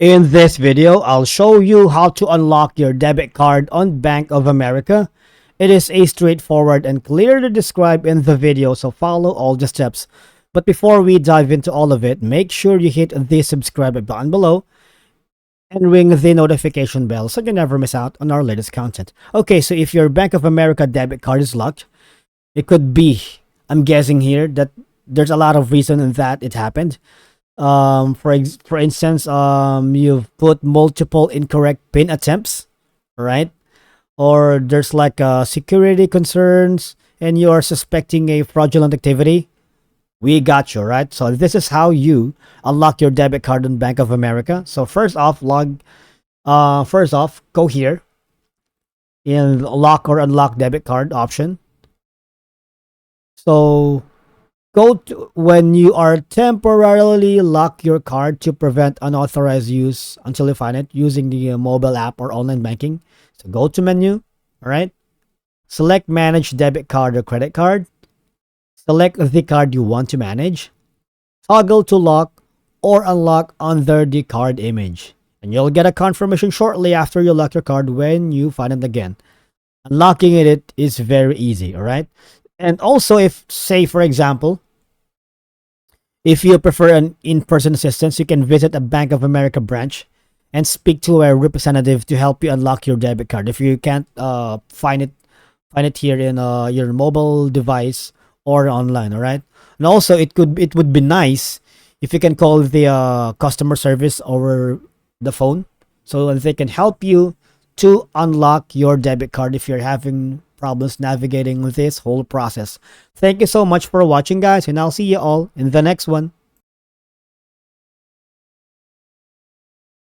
In this video, I'll show you how to unlock your debit card on Bank of America. It is a straightforward and clear to describe in the video, so follow all the steps. But before we dive into all of it, make sure you hit the subscribe button below and ring the notification bell so you never miss out on our latest content. Okay, so if your Bank of America debit card is locked, it could be, I'm guessing here, that there's a lot of reason that it happened. For instance, you've put multiple incorrect pin attempts, right? Or there's like security concerns and you are suspecting a fraudulent activity. We got you, right? So this is how you unlock your debit card on Bank of America. So first off, go here in lock or unlock debit card option. So go to when you are temporarily lock your card to prevent unauthorized use until you find it using the mobile app or online banking. So go to menu, all right? Select manage debit card or credit card. Select the card you want to manage. Toggle to lock or unlock under the card image. And you'll get a confirmation shortly after you lock your card when you find it again. Unlocking it is very easy, all right? And also, if, say, for example, if you prefer an in-person assistance, you can visit a Bank of America branch and speak to a representative to help you unlock your debit card. If you can't find it here in your mobile device or online, all right? And also, it would be nice if you can call the customer service over the phone so they can help you to unlock your debit card if you're having problems navigating this whole process. Thank you so much for watching, guys, and I'll see you all in the next one.